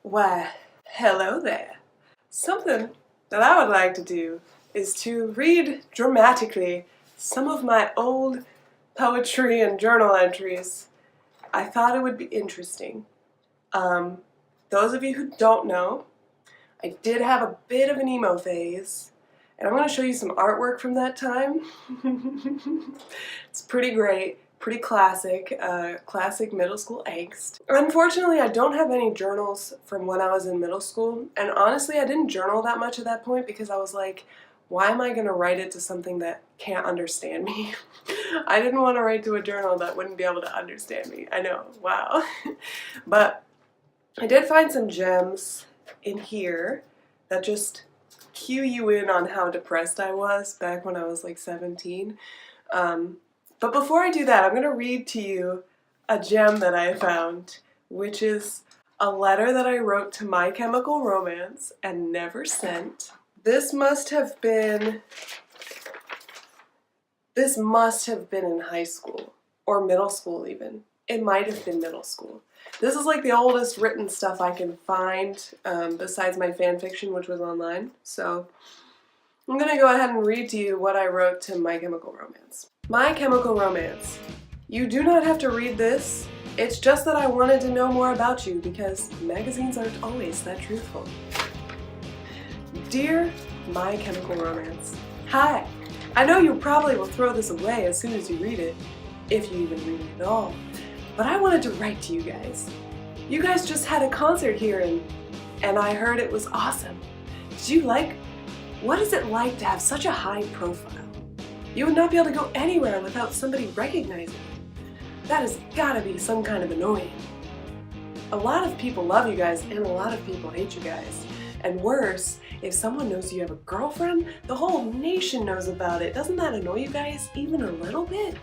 Why, hello there. Something that I would like to do is to read dramatically some of my old poetry and journal entries. I thought it would be interesting. Those of you who don't know, I did have a bit of an emo phase, and I'm going to show you some artwork from that time. It's pretty great. Pretty classic, classic middle school angst. Unfortunately, I don't have any journals from when I was in middle school, and honestly, I didn't journal that much at that point because I was like, why am I going to write it to something that can't understand me? I didn't want to write to a journal that wouldn't be able to understand me. I know, wow. But I did find some gems in here that just cue you in on how depressed I was back when I was like 17. But before I do that, I'm going to read to you a gem that I found, which is a letter that I wrote to My Chemical Romance and never sent. This must have been in high school, or middle school even. It might have been middle school. This is like the oldest written stuff I can find, besides my fan fiction, which was online. So I'm going to go ahead and read to you what I wrote to My Chemical Romance. My Chemical Romance. You do not have to read this. It's just that I wanted to know more about you because magazines aren't always that truthful. Dear My Chemical Romance. Hi. I know you probably will throw this away as soon as you read it, if you even read it at all. But I wanted to write to you guys. You guys just had a concert here and I heard it was awesome. What is it like to have such a high profile? You would not be able to go anywhere without somebody recognizing you. That has gotta be some kind of annoying. A lot of people love you guys and a lot of people hate you guys. And worse, if someone knows you have a girlfriend, the whole nation knows about it. Doesn't that annoy you guys even a little bit?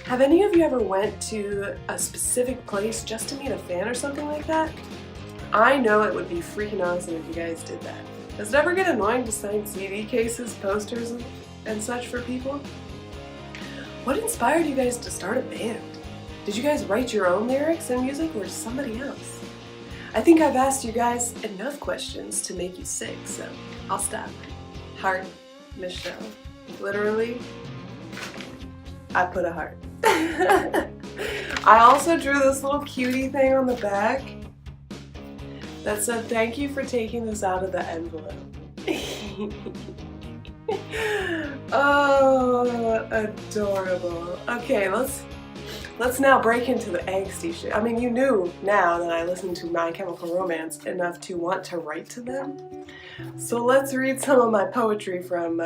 Have any of you ever went to a specific place just to meet a fan or something like that? I know it would be freaking awesome if you guys did that. Does it ever get annoying to sign CD cases, posters, and such for people? What inspired you guys to start a band? Did you guys write your own lyrics and music or somebody else? I think I've asked you guys enough questions to make you sick, so I'll stop. Heart, Michelle. Literally, I put a heart. I also drew this little cutie thing on the back that said, "Thank you for taking this out of the envelope." Oh, adorable. Okay, let's now break into the angsty shit. I mean, you knew now that I listened to My Chemical Romance enough to want to write to them. So let's read some of my poetry from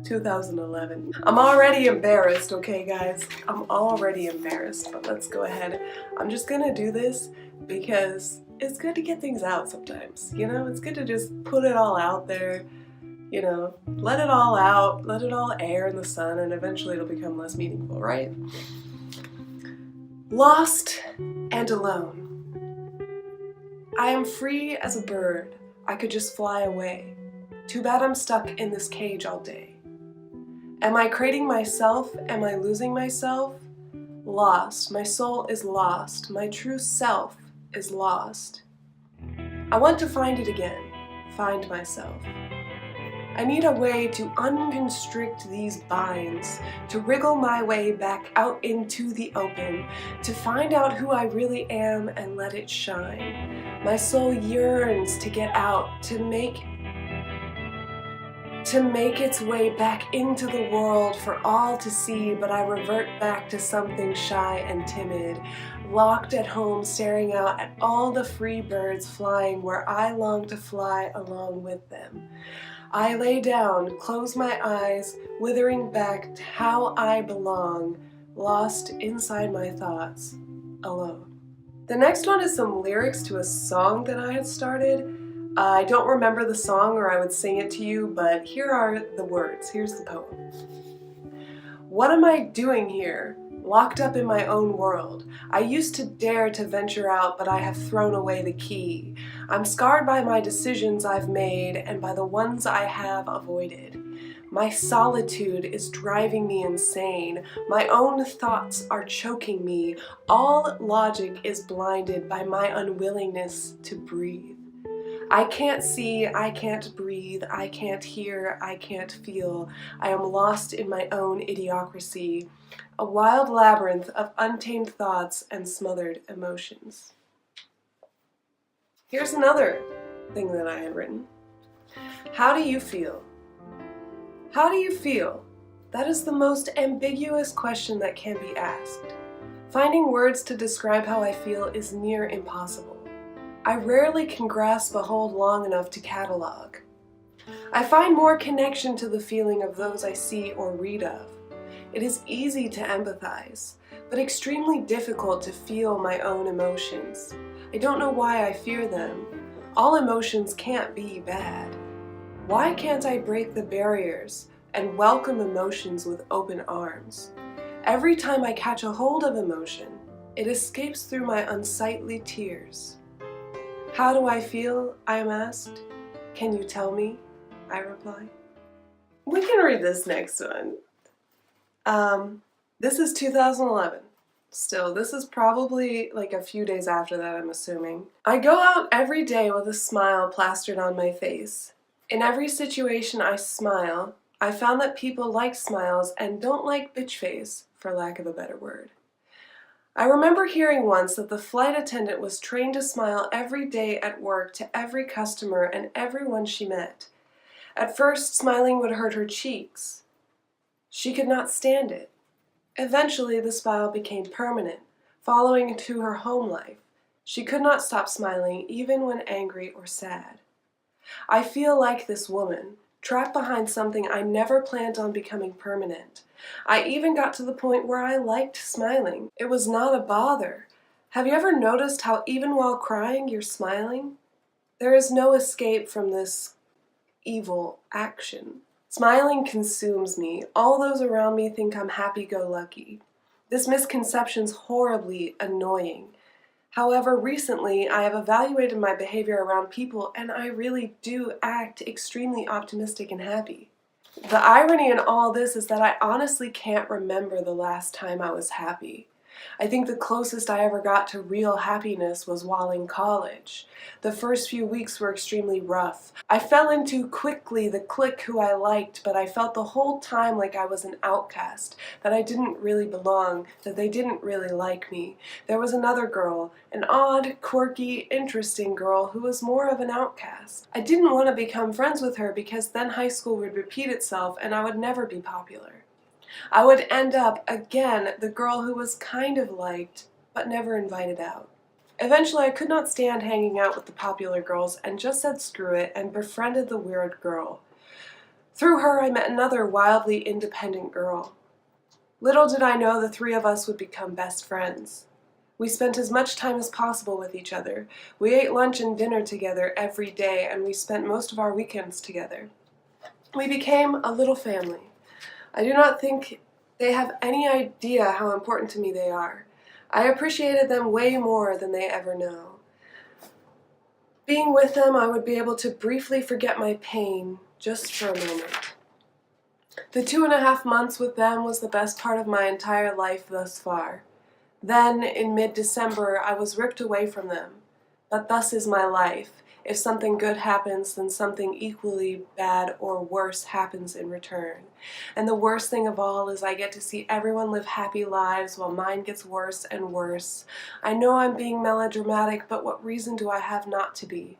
2011. I'm already embarrassed, okay guys? I'm already embarrassed, but let's go ahead. I'm just gonna do this because it's good to get things out sometimes, you know? It's good to just put it all out there, you know? Let it all out, let it all air in the sun, and eventually it'll become less meaningful, right? Lost and alone. I am free as a bird. I could just fly away. Too bad I'm stuck in this cage all day. Am I creating myself? Am I losing myself? Lost. My soul is lost. My true self is lost. I want to find it again. Find myself. I need a way to unconstrict these binds, to wriggle my way back out into the open, to find out who I really am and let it shine. My soul yearns to get out, to make its way back into the world for all to see, but I revert back to something shy and timid, locked at home staring out at all the free birds flying where I long to fly along with them. I lay down, close my eyes, withering back to how I belong, lost inside my thoughts, alone. The next one is some lyrics to a song that I had started. I don't remember the song or I would sing it to you, but here are the words. Here's the poem. What am I doing here? Locked up in my own world. I used to dare to venture out, but I have thrown away the key. I'm scarred by my decisions I've made and by the ones I have avoided. My solitude is driving me insane. My own thoughts are choking me. All logic is blinded by my unwillingness to breathe. I can't see, I can't breathe, I can't hear, I can't feel. I am lost in my own idiocracy, a wild labyrinth of untamed thoughts and smothered emotions. Here's another thing that I had written. How do you feel? How do you feel? That is the most ambiguous question that can be asked. Finding words to describe how I feel is near impossible. I rarely can grasp a hold long enough to catalog. I find more connection to the feeling of those I see or read of. It is easy to empathize, but extremely difficult to feel my own emotions. I don't know why I fear them. All emotions can't be bad. Why can't I break the barriers and welcome emotions with open arms? Every time I catch a hold of emotion, it escapes through my unsightly tears. How do I feel? I am asked. Can you tell me? I reply. We can read this next one. This is 2011. Still, this is probably like a few days after that, I'm assuming. I go out every day with a smile plastered on my face. In every situation I smile. I found that people like smiles and don't like bitch face, for lack of a better word. I remember hearing once that the flight attendant was trained to smile every day at work to every customer and everyone she met. At first, smiling would hurt her cheeks. She could not stand it. Eventually, the smile became permanent, following into her home life. She could not stop smiling even when angry or sad. I feel like this woman, trapped behind something I never planned on becoming permanent. I even got to the point where I liked smiling. It was not a bother. Have you ever noticed how even while crying you're smiling? There is no escape from this evil action. Smiling consumes me. All those around me think I'm happy-go-lucky. This misconception's horribly annoying. However, recently I have evaluated my behavior around people and I really do act extremely optimistic and happy. The irony in all this is that I honestly can't remember the last time I was happy. I think the closest I ever got to real happiness was while in college. The first few weeks were extremely rough. I fell into quickly the clique who I liked, but I felt the whole time like I was an outcast, that I didn't really belong, that they didn't really like me. There was another girl, an odd, quirky, interesting girl who was more of an outcast. I didn't want to become friends with her because then high school would repeat itself and I would never be popular. I would end up, again, the girl who was kind of liked, but never invited out. Eventually, I could not stand hanging out with the popular girls and just said screw it and befriended the weird girl. Through her, I met another wildly independent girl. Little did I know the three of us would become best friends. We spent as much time as possible with each other. We ate lunch and dinner together every day, and we spent most of our weekends together. We became a little family. I do not think they have any idea how important to me they are. I appreciated them way more than they ever know. Being with them, I would be able to briefly forget my pain just for a moment. The 2.5 months with them was the best part of my entire life thus far. Then, in mid-December, I was ripped away from them. But thus is my life. If something good happens, then something equally bad or worse happens in return. And the worst thing of all is I get to see everyone live happy lives while mine gets worse and worse. I know I'm being melodramatic, but what reason do I have not to be?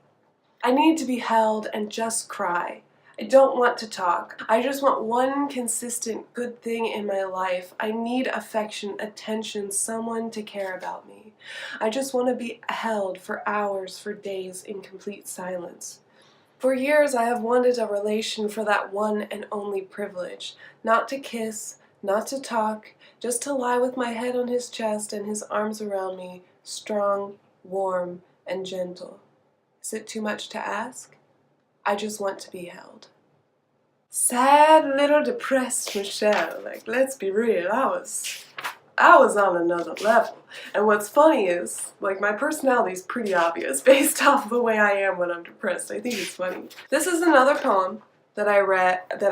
I need to be held and just cry. I don't want to talk. I just want one consistent good thing in my life. I need affection, attention, someone to care about me. I just want to be held for hours, for days, in complete silence. For years I have wanted a relation for that one and only privilege. Not to kiss, not to talk, just to lie with my head on his chest and his arms around me, strong, warm, and gentle. Is it too much to ask? I just want to be held. Sad little depressed Michelle. Like, let's be real, I was on another level. And what's funny is, like, my personality is pretty obvious based off the way I am when I'm depressed. I think it's funny. This is another poem. that I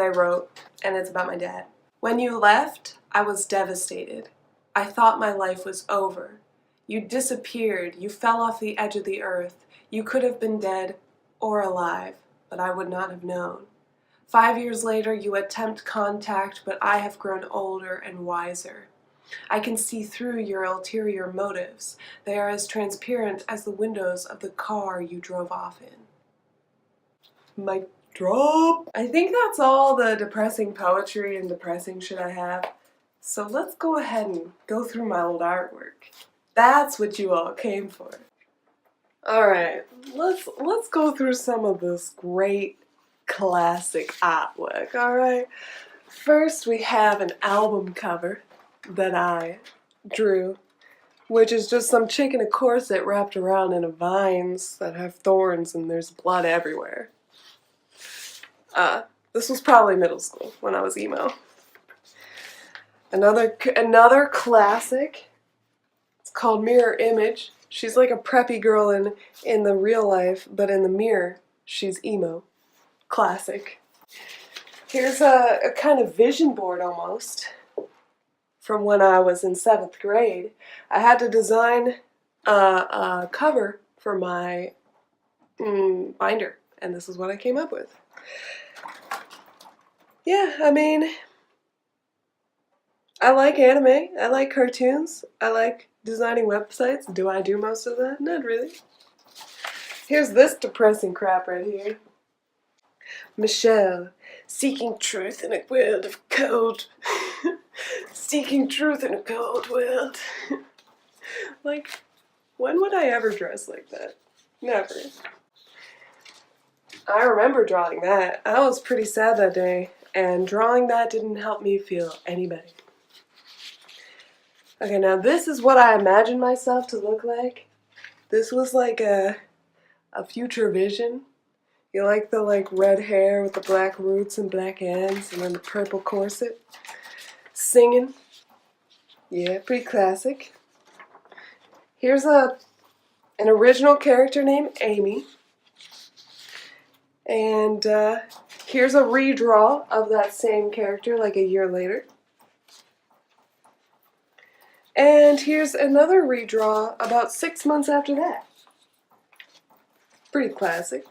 wrote, and it's about my dad. When you left, I was devastated. I thought my life was over. You disappeared. You fell off the edge of the earth. You could have been dead or alive, but I would not have known. 5 years later, you attempt contact, but I have grown older and wiser. I can see through your ulterior motives. They are as transparent as the windows of the car you drove off in. Mic drop. I think that's all the depressing poetry and depressing shit I have. So let's go ahead and go through my old artwork. That's what you all came for. Alright, let's go through some of this great classic artwork, alright? First we have an album cover that I drew, which is just some chick in a corset wrapped around in vines that have thorns and there's blood everywhere. This was probably middle school when I was emo. Another classic. It's called Mirror Image. She's like a preppy girl in the real life, but in the mirror, she's emo. Classic. Here's a kind of vision board almost from when I was in 7th grade. I had to design a cover for my binder, and this is what I came up with. Yeah, I mean, I like anime, I like cartoons, I like designing websites. Do I do most of that? Not really. Here's this depressing crap right here. Michelle, seeking truth in a world of cold. Seeking truth in a cold world. Like, when would I ever dress like that? Never. I remember drawing that. I was pretty sad that day, and drawing that didn't help me feel any better. Okay, now this is what I imagined myself to look like. This was like a future vision. You like the red hair with the black roots and black ends and then the purple corset. Singing. Yeah, pretty classic. Here's an original character named Amy. And here's a redraw of that same character like a year later. And here's another redraw about 6 months after that. Pretty classic.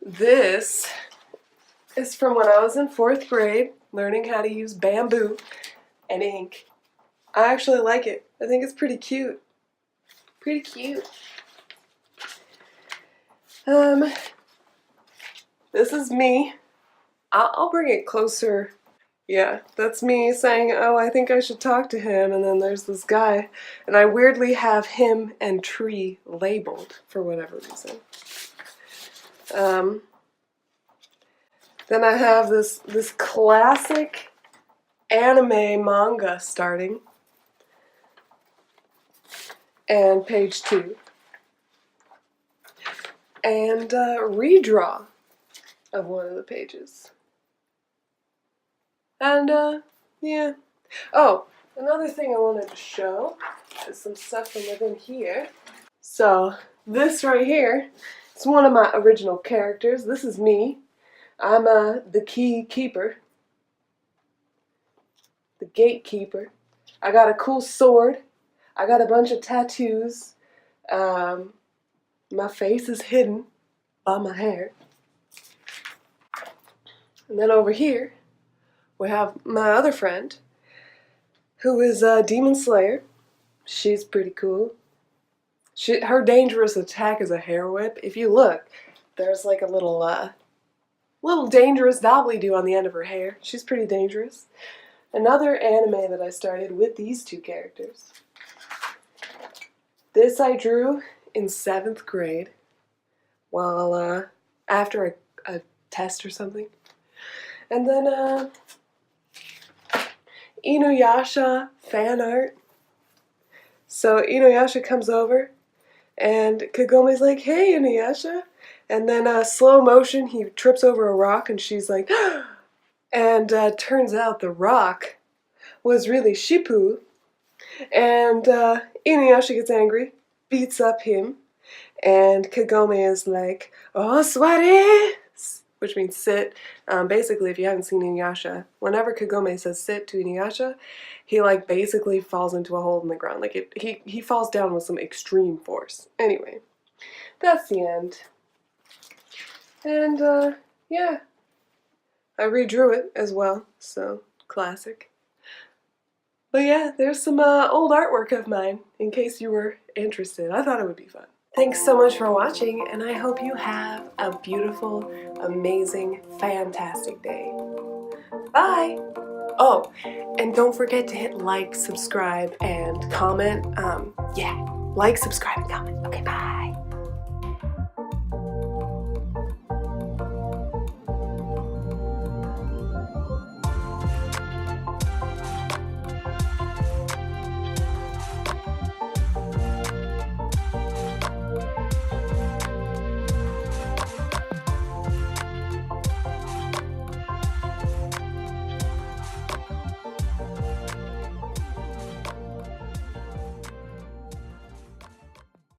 This is from when I was in 4th grade, learning how to use bamboo and ink. I actually like it. I think it's pretty cute. Pretty cute. This is me. I'll bring it closer. Yeah, that's me saying, oh, I think I should talk to him, and then there's this guy, and I weirdly have him and tree labeled for whatever reason. Then I have this classic anime manga starting, and page 2, and a redraw of one of the pages. And, yeah. Oh, another thing I wanted to show is some stuff from within here. So, this right here is one of my original characters. This is me. I'm, the key keeper. The gatekeeper. I got a cool sword. I got a bunch of tattoos. My face is hidden by my hair. And then over here, we have my other friend, who is a demon slayer. She's pretty cool. Her dangerous attack is a hair whip. If you look, there's like a little dangerous dobbly-doo on the end of her hair. She's pretty dangerous. Another anime that I started with these two characters. This I drew in 7th grade, while after a test or something. And then Inuyasha fan art. So Inuyasha comes over, and Kagome's like, "Hey, Inuyasha," and then slow motion, he trips over a rock, and she's like, and turns out the rock was really Shippu, and Inuyasha gets angry, beats up him, And Kagome is like, oh, sweaty, which means sit. Basically, if you haven't seen Inuyasha, whenever Kagome says sit to Inuyasha, he like basically falls into a hole in the ground. Like he falls down with some extreme force. Anyway, that's the end. And yeah, I redrew it as well, so classic. But yeah, there's some old artwork of mine, in case you were interested. I thought it would be fun. Thanks so much for watching, and I hope you have a beautiful, amazing, fantastic day. Bye! Oh, and don't forget to hit like, subscribe, and comment. Yeah, like, subscribe, and comment. Okay, bye!